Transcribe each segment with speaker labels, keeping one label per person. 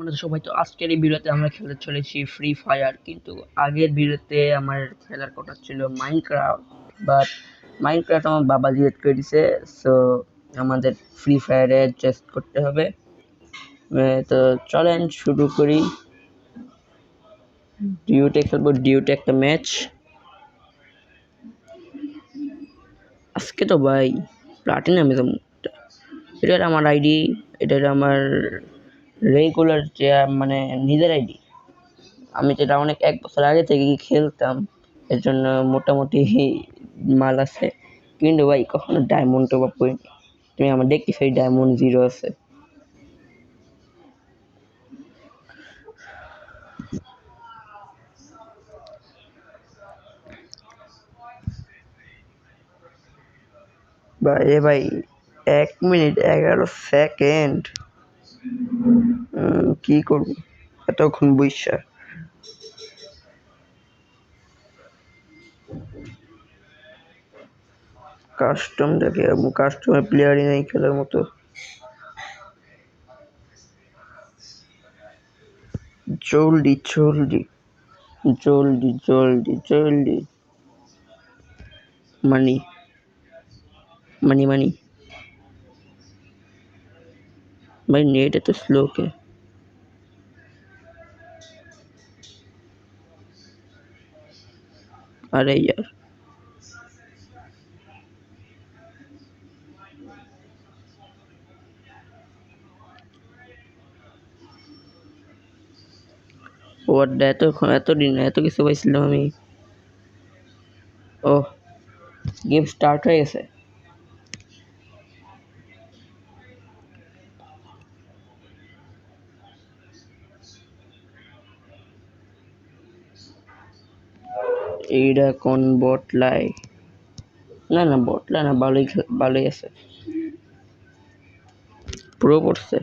Speaker 1: মানে সবাই তো আজকের এই ভিডিওতে আমরা খেলতে চলেছি ফ্রি ফায়ার, কিন্তু আগের ভিডিওতে আমার খেলার কথা ছিল মাইনক্রাফট। বাট মাইনক্রাফট আমার বাবা ডিলিট করে দিছে, সো আমাদের ফ্রি ফায়ারে চেস্ট করতে হবে। তো চলেন শুরু করি। ডিউটে খেলবো, ডিউটে একটা ম্যাচ আজকে। তো ভাই প্লাটিনামে তো এটার আমার আইডি, এটার আমার রেগুলার মানে নিজের আইডি। আমি যেটা অনেক 1 বছর আগে থেকে খেলতাম, এর জন্য মোটামুটি মাল আছে। কিন্তু ভাই কখনো ডায়মন্ড টপ আপ করিনি। তুমি আমার দেখতে সেই ডায়মন্ড 0 আছে। ভাই ভাই 1 মিনিট 11 সেকেন্ড কি করবো এতক্ষণ বইসা? কাস্টম দেখে কাস্টমের প্লেয়ারই নেই খেলার মতো। জলদি জলদি জলদি জলদি জলদি। মানি মানি মানি। भाई नेट है तो स्लो के। अरे यार ওর এতদিন এত কিছু পাইছিলাম আমি। ও গেম স্টার্ট হয়ে গেছে। এইটা কোন বটলাই? না না বটলাই না, ভালোই আছে। প্রো পড়ছে,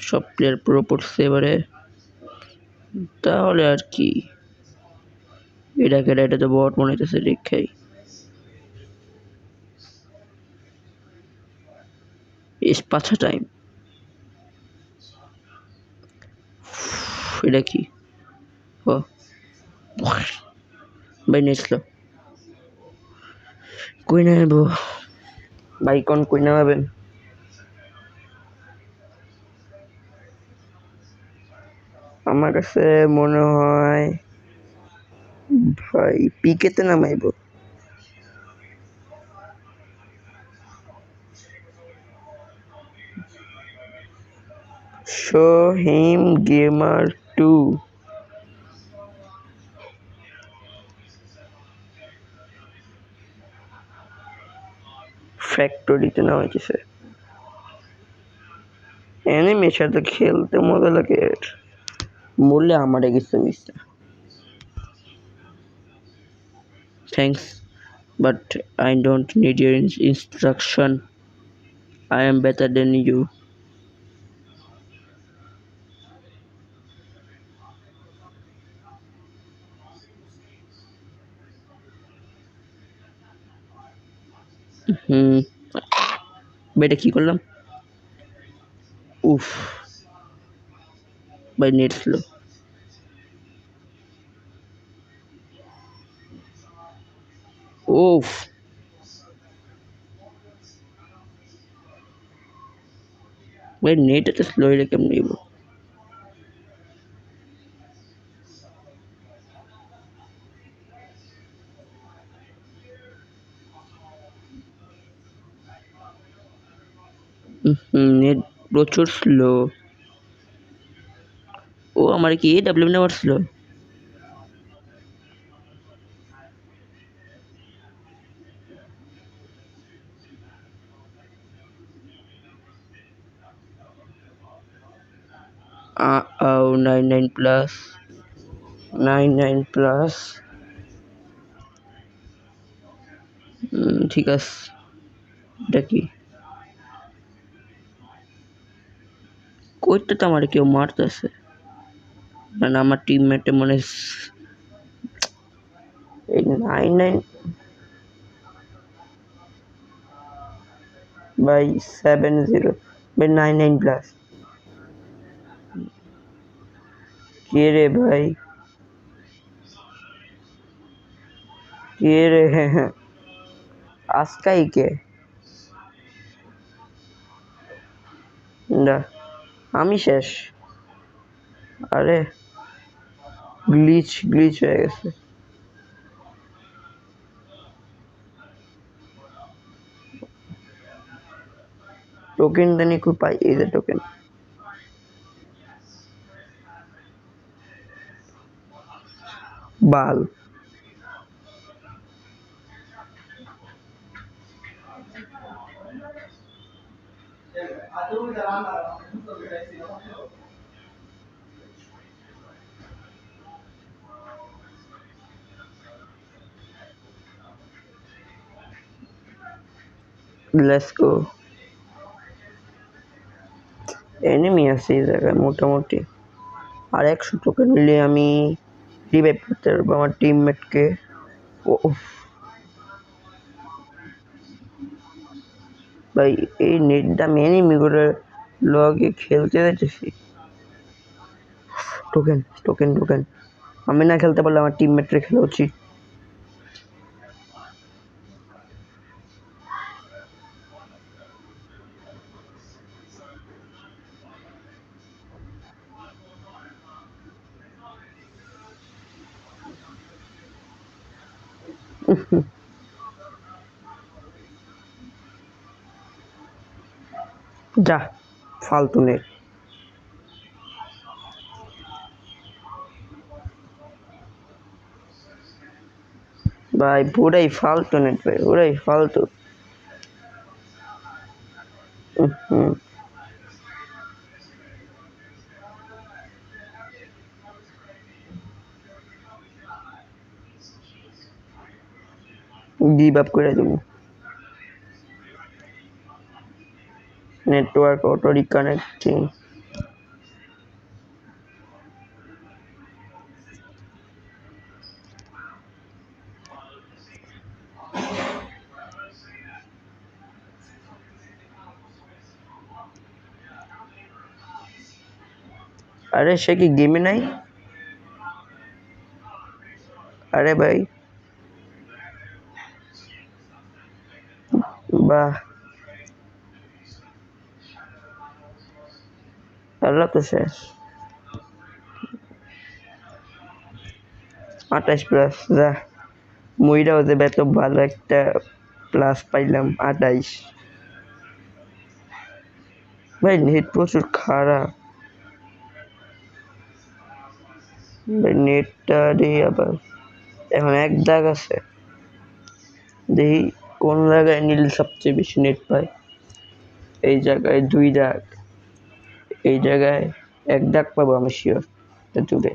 Speaker 1: সব প্লেয়ার প্রো পড়ছে এবারে। তাহলে আর কি, এটা তো বট মনে হইতেছে দেখাই। ইস পাছা টাইম। এটা কি? ও ভাই নেট স্লো। কই নামাবো ভাই? কই নামাবেন? আমার কাছে মনে হয় ভাই পিকেতে নামাইবো। শোহিম গেমার 2 ফ্যাক্টরিতে নেওয়া হয়েছে। এনিমের সাথে খেলতে মজা লাগে, মরলে আমারে কিছু মিশছে। Thanks, but I don't need your instruction. I am better than you. এটা কি করলাম? উফ ভাই নেট স্লো। উফ ভাই নেট এত স্লো হইলে কেমন নিব? নেট প্রচুর স্লো। ও আমার কি AW নেওয়ার স্লো? ও 99 প্লাস 99 প্লাস। ঠিক আছে, এটা কি? কইতে তো আমার কেউ মারতেছে, মানে আমার টিমমেটে মনে এই 99 বাই 70 বাই 99 প্লাস। কে রে ভাই, কে রে? আজকাই কে? না, আমি শেষ। আরে গ্লিচ গ্লিচ হয়ে গেছে। টোকেন জানি খুব পাই, এই যে টোকেন। বাল, লেটস গো। এনিমি আছে এই জায়গায় মোটামুটি। আর 100 টোকেন নিলে আমি রিভাইভ করতে পারবো আমার টিমমেটকে। ভাই এই নেটটা আমি এনিমিগুলো লগে খেলতে যাইতেছি। টোকেন টোকেন টোকেন, আমি না খেলতে পারলে আমার টিমমেটরে খেলা উচিত। যা ফালতু নেট। ভাই পুরাই ফালতু নেট ভাই, পুরাই ফালতু। গিভ আপ করে দেবো। Network auto reconnecting. আরে সে কি গেমে নাই? আরে ভাই বাহ, আল্লাহ তো শেষ। 28+, যা মইরাও যে এত ভালো একটা প্লাস পাইলাম 28। ভাই নেট প্রচুর খারাপ ভাই, নেটটা রে আবার এখন এক দাগ আছে। দেখি কোন জায়গায় নিলে সবচেয়ে বেশি নেট পায়। এই জায়গায় 2 দাগ, এই জায়গায় 1 দাগ পাবো আমি শিওর দূরে।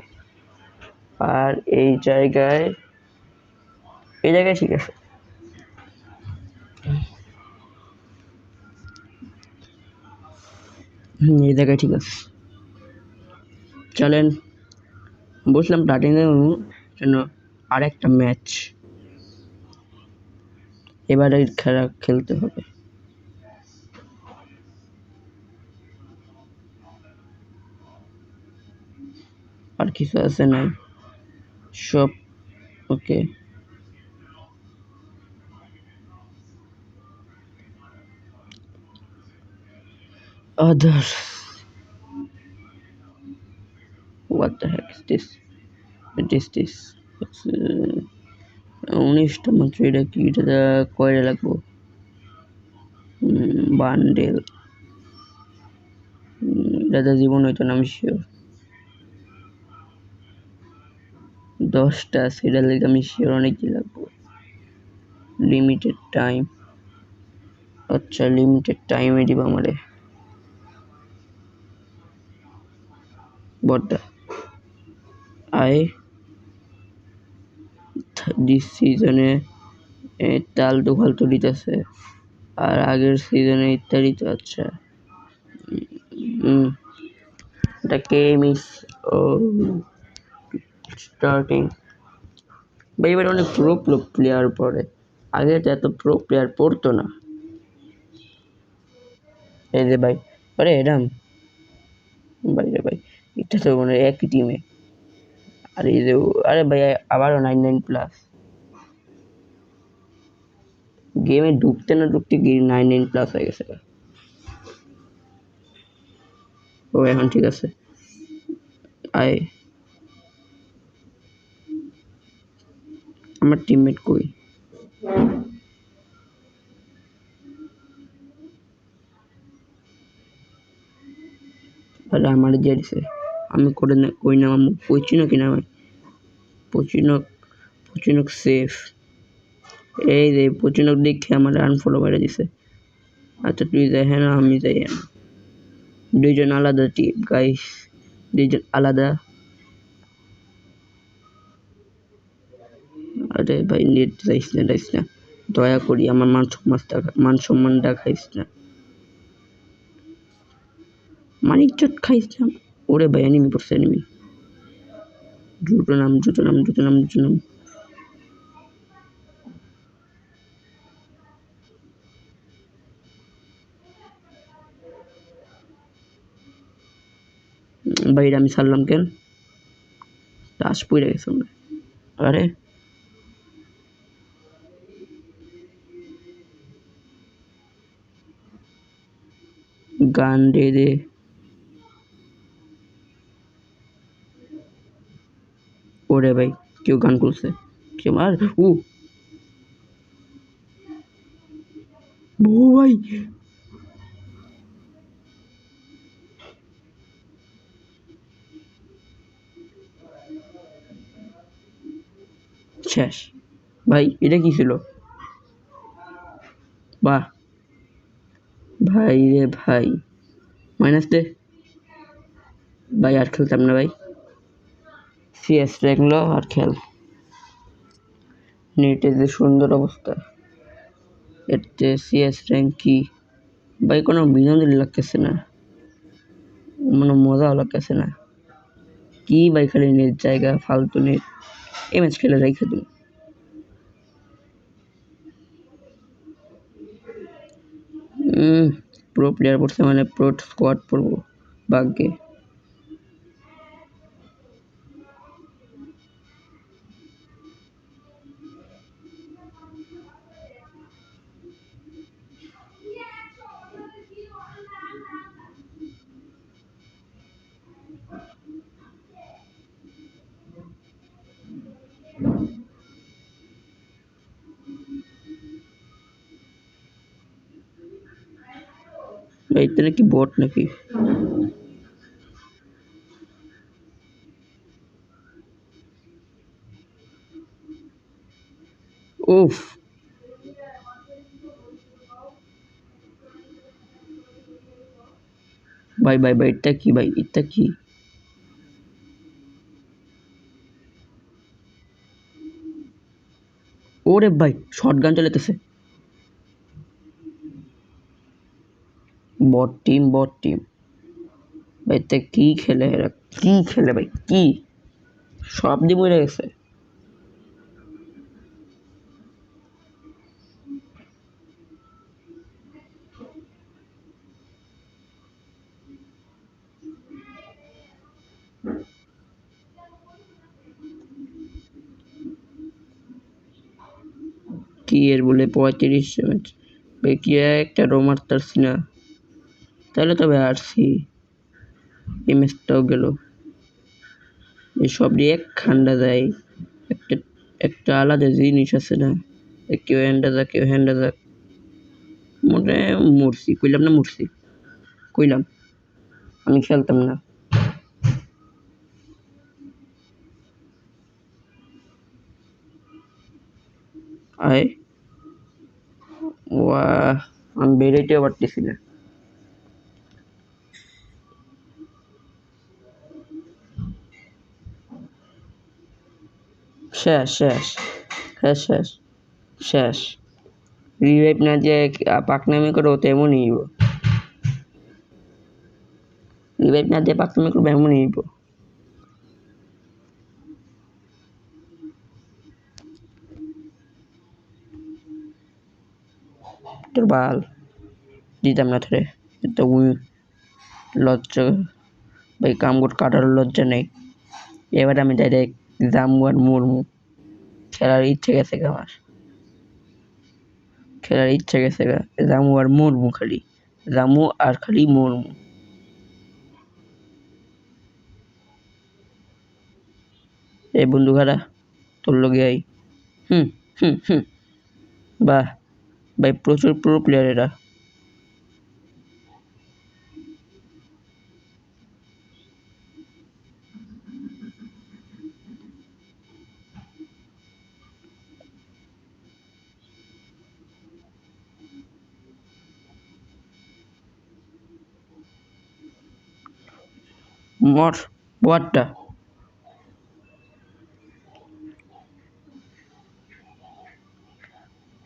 Speaker 1: আর এই জায়গায় ঠিক আছে। এই জায়গায় ঠিক আছে। চলেন, বসলাম প্লাটিনামের জন্য আরেকটা ম্যাচ। এবারে খেলা খেলতে হবে। আর কিছু আছে নাই, সব ওকে। others, what the heck is this? What is this? 19টা মাত্র। এটা কি? এটা কয়টা লাগবো? বান্ডেল। এটা জীবন হইতো না আমি শিওর। 10টা সেটা লেগে আমি শিওর অনেকই লাগবো। লিমিটেড টাইম, আচ্ছা লিমিটেড টাইমে দিব আমারে। বড়টা আয় দিস সিজনে তালতু ফালতু দিতেছে, আর আগের সিজনে ইত্যাদি তো। আচ্ছা এটা কে মিস ও স্টার্টিং। ভাই এবার অনেক প্রো প্লেয়ার পড়ে, আগে তো এত প্রো প্লেয়ার পড়তো না। এই যে ভাই, আরে এরাম ভাই রে ভাই, এটা তো মানে একই টিমে আরে এই যে আরে ভাই আবারও 99+। গেমে ঢুকতে না ঢুকতে 99+ হয়ে গেছে। ও এখন ঠিক আছে। আয় আমার টিমমেট কই? আরে আমার দিয়ে দিছে, আমি করে না কই না আমি পচিনো কিনা ভাই, পচিনক সেফ। এই যে পচিনক দেখে আমার আনফলো করে দিছে। আচ্ছা তুই যাই হ্যাঁ না আমি যাই হ্যাঁ, দুইজন আলাদা টিম গাইস, দুইজন আলাদা। আরে ভাই নেট যাইস না, দয়া করি আমার মান সম্মানটা খাইস না, মানিকচট খাইস না। ওরে ভাই এনিমি পড়ছে, এনিমি। দ্রুত নাম। ভাইরা আমি ছাড়লাম কেন? টাচ পড়ে গেছে। আরে গান দে। ওরে ভাই কেউ গান করছে, কেউ আর ও ভাই শেষ। ভাই এটা কি ছিল? বাহ ভাই রে ভাই, মাইনাস দে ভাই, আর খেলতাম না ভাই। সিএস রেখলো আর খেল। নেটে যে সুন্দর অবস্থা, এর যে সিএস র্যাঙ্ক কি ভাই, কোনো বিনোদন লাগতেছে না, কোনো মজাও লাগতেছে না। কি ভাই খালি নেট জায়গা ফালতু নেট, এই ম্যাচ খেলে রেখে দিন। প্রো প্লেয়ার পড়ছে মানে প্রো স্কোয়াড পড়বো ভাগ্যে। ভাই এটা নাকি বট নাকি? উফ ভাই এটা কি ভাই, এটা কি? ওরে ভাই শটগান চালাতেছে। বট টিম ভাই তে কি খেলে এরা, কি খেলে ভাই, কি সব দিয়ে মরে গেছে। কি এর বলে 35 ম্যাচ ভাই, কি একটা রোমার তারছি না, তাহলে তবে আরছি। এই ম্যাচটাও গেল, এসব দিয়ে খান্ডা যায়। একটা আলাদা জিনিস আছে না, কেউ হ্যান্ডা যাক মনে মরছি, কইলাম না মরছি, কইলাম আমি খেলতাম না। আয় ওয়া, আমি বেরোইতেও পারতেছি না। শেষ রিভাইভ না দিয়ে পাকনামি করো তো এমনই হইব, রিভাইভ না দিয়ে পাকনামি করবো এমনই হইব। তোর বাল দিতাম না ধরে, তো লজ্জা ভাই, কামগুট কাটার লজ্জা নেই। এবার আমি ডাইরেক্ট জামু আর মুরমু। খেলার ইচ্ছে গেছে গা আমার, খেলার ইচ্ছে গেছে গা। জামু আর মুরমু, খালি জামু আর খালি মুরমু। এই বন্ধু খারা তোর লগে আই। হুম হুম হুম। বাহ ভাই, প্রচুর প্রো প্লেয়ার এরা। মর হোয়াটটা।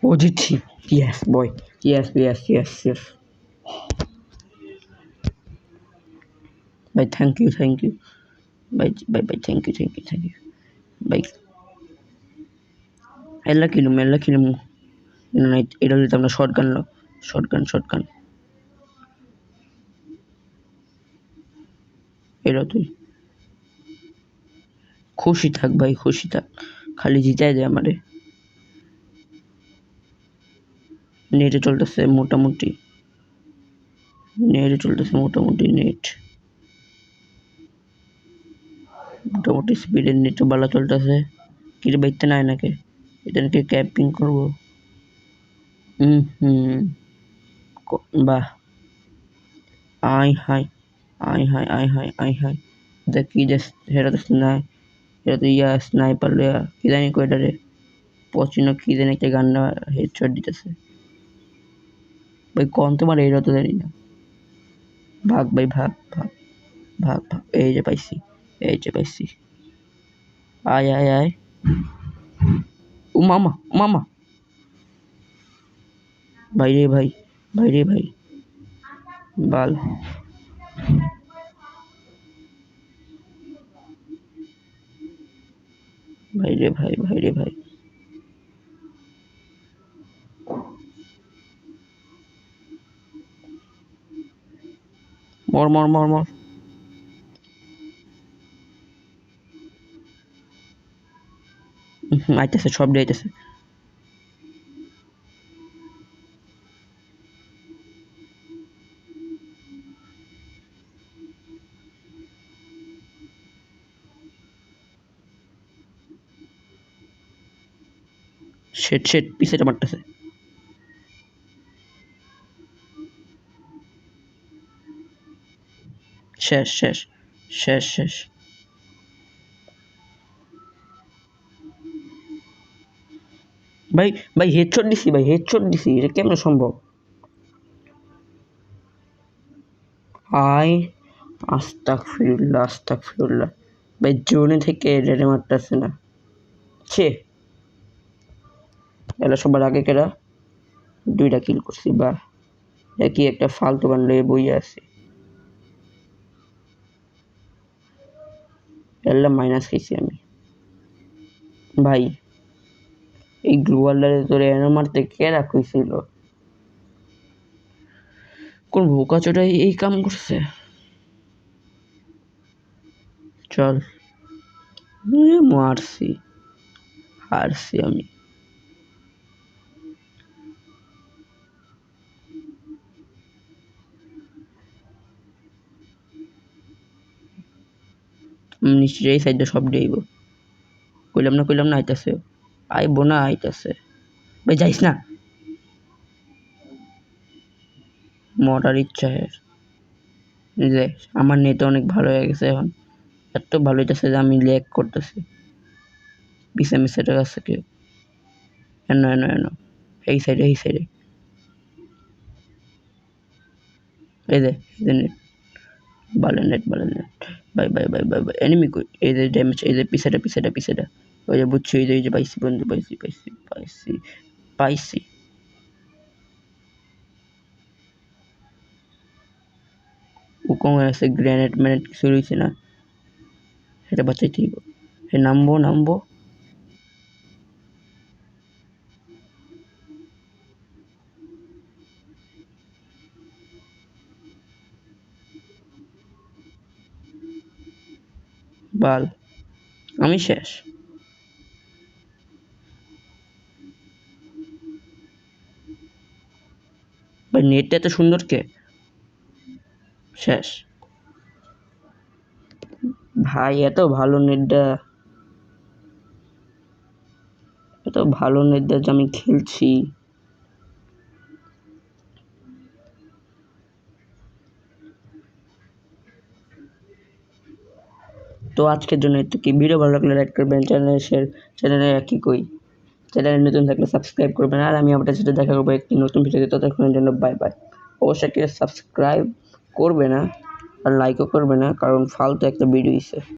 Speaker 1: ও জিতছি। Yes boy, yes yes yes yes. ভাই থ্যাংক ইউ থ্যাংক ইউ ভাই, ভাই ভাই thank you thank you thank you ভাই। এল্লা কিলুম না, এটা দিতে আমরা short gun, short gun short gun. এটা তুই খুশি থাক ভাই, খুশি থাক, খালি জিতাই দে আমারে। নেটে চলতেছে মোটামুটি, নেটে চলতেছে মোটামুটি, নেট মোটামুটি স্পিডের নেটও ভালো চলতেছে। কিরে বাইতে নাই নাকি, এটা নাকি ক্যাম্পিং করবো। হুম হুম। বাহ, আয় হাই আয় হাই আয় হাই আয় হাই। দেখ কি যে সেটা তো নাই, এটা তো ইয়া স্নাইপার লয়া কি জানি কয়টা রে, পচিনো কি জানি একটা গান হেডশট দিতেছে। ভাই কোন তোমার এইটা তো জানি না। ভাগ ভাই ভাগ ভাগ ভাগ ভাগ, এই যে পাইছি, এই যে পাইছি। আয় আয় আয়। ও মামা ও মামা। ভাই রে ভাই, ভাই রে ভাই, বাল। ভাই রে ভাই, ভাই রে ভাই। মর মর মর মর। আইতেছে, সব দিয়ে আইতেছে। শেট শেট, পিছেটা মারতেছে। শেষ শেষ শেষ শেষ। ভাই ভাই হেডশট দিছি, ভাই হেডশট দিছি, এটা কেমন সম্ভব? আয় আস্তাগফিরুল্লাহ আস্তাগফিরুল্লাহ। ভাই জোনে থেকে রেডে মারতেছে না। ছে, এরা সবার আগে কেরা, দুইটা কিল করছি। বা একই একটা ফালতু গান লয়ে বইয়া আছে। এল্লা মাইনাস খাইছি আমি। ভাই এই গ্লোয়ালটারে তোরে এনে মারতে কে রাখছিল? কোন বোকাচোটাই এই কাম করছে? চল মারছি, হারছি আমি। নিশ্চয়ই এই সাইডে সব দেইব। কইলাম না আইতাছে, আইবো না আইতাছে। ভাই যাইস না, মরার ইচ্ছা এর। যে আমার নেট অনেক ভালো হয়ে গেছে এখন, এত ভালো হইতেছে যে আমি ল্যাগ করতেছি। পিছে মিসেটের কাছে কেউ এনো এনো এনো, এই সাইডে এই সাইডে। এই যে নেট, ভালো নেট ভালো net. Bye bye bye bye bye, enemy কই? এই যে ড্যামেজ, এই যে পিছেটা পিছেটা পিছেটা। ওই যে বুঝছি, এই যে পাইছি বন্ধু, পাইছি পাইছি পাইছি পাইছি। ও কম আছে, গ্রেনেড ম্যানেট কিছু রয়েছে না, সেটা বাঁচাইতে হইব। হে নামবো নামবো। বাল আমি শেষ। ভাই নেটটা এত সুন্দর কে? শেষ। ভাই এত ভালো নেট দেয় যে আমি খেলছি। তো আজকের জন্য একটু কি, ভিডিও ভালো লাগলে লাইক করবেন, চ্যানেলে কি কই, চ্যানেলে নতুন থাকলে সাবস্ক্রাইব করবেন। আর আমি আপনাদের সাথে দেখা করবো একটি নতুন ভিডিওতে। ততক্ষণের জন্য বাই বাই। অবশ্যই কেউ সাবস্ক্রাইব করবে না আর লাইকও করবে না, কারণ ফালতু একটা ভিডিও দিছে।